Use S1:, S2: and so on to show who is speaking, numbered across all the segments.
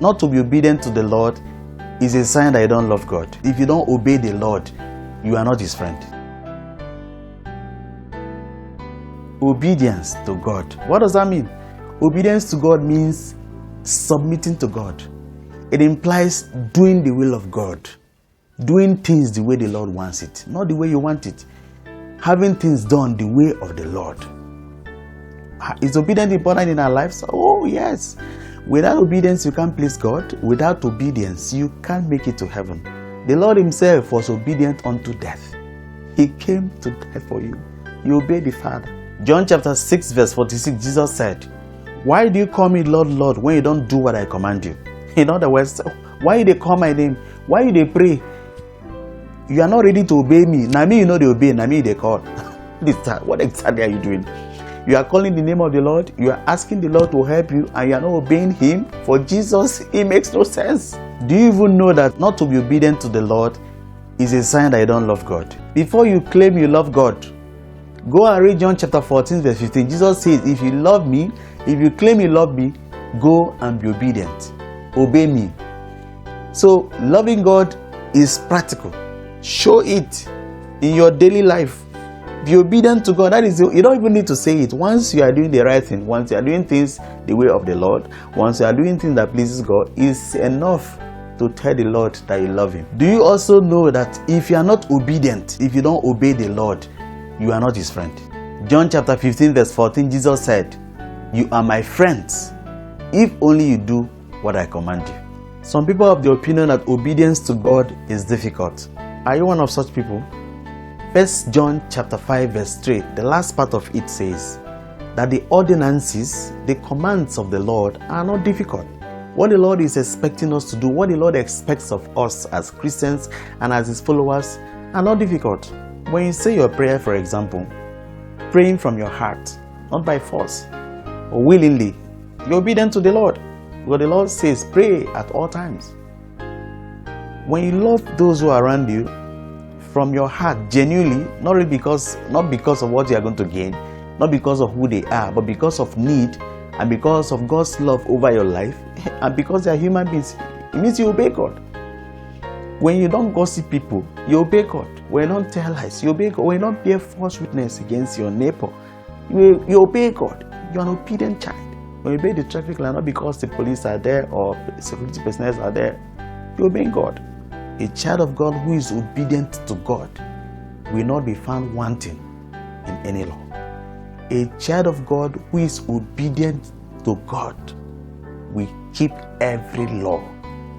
S1: Not to be obedient to the Lord is a sign that you don't love God. If you don't obey the Lord, you are not His friend. Obedience to God. What does that mean? Obedience to God means submitting to God. It implies doing the will of God. Doing things the way the Lord wants it, not the way you want it. Having things done the way of the Lord. Is obedience important in our lives? Oh, yes. Without obedience, you can't please God. Without obedience, you can't make it to heaven. The Lord Himself was obedient unto death. He came to die for you. He obeyed the Father. John chapter 6 verse 46, Jesus said, "Why do you call me Lord, Lord, when you don't do what I command you?" In other words, why they call my name? Why they pray? You are not ready to obey me. Now me, you know they obey. Now me, they call. What exactly are you doing? You are calling the name of the Lord. You are asking the Lord to help you, and you are not obeying Him. For Jesus, it makes no sense. Do you even know that not to be obedient to the Lord is a sign that you don't love God? Before you claim you love God, go and read John chapter 14 verse 15. Jesus says, if you love me, if you claim you love me, go and be obedient. Obey me. So loving God is practical. Show it in your daily life. Be obedient to God. That is, you don't even need to say it. Once you are doing the right thing, once you are doing things the way of the Lord, once you are doing things that pleases God, it's enough to tell the Lord that you love Him. Do you also know that if you are not obedient, if you don't obey the Lord, you are not His friend? John chapter 15 verse 14, Jesus said, "You are my friends if only you do what I command you." Some people have the opinion that obedience to God is difficult. Are you one of such people? 1 John chapter 5 verse 3, the last part of it says that the ordinances, the commands of the Lord are not difficult. What the Lord is expecting us to do, what the Lord expects of us as Christians and as His followers are not difficult. When you say your prayer, for example, praying from your heart, not by force or willingly, you're obedient to the Lord. Because the Lord says, pray at all times. When you love those who are around you from your heart, genuinely, not because of what you are going to gain, not because of who they are, but because of need and because of God's love over your life, and because they are human beings, it means you obey God. When you don't gossip people, you obey God. When you don't tell lies, you obey God. When you don't bear false witness against your neighbor, you obey God. You are an obedient child. When you obey the traffic light, not because the police are there or security personnel are there, you obey God. A child of God who is obedient to God will not be found wanting in any law. A child of God who is obedient to God will keep every law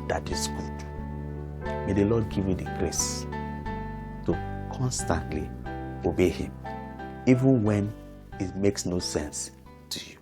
S1: that is good. May the Lord give you the grace to constantly obey Him, even when it makes no sense to you.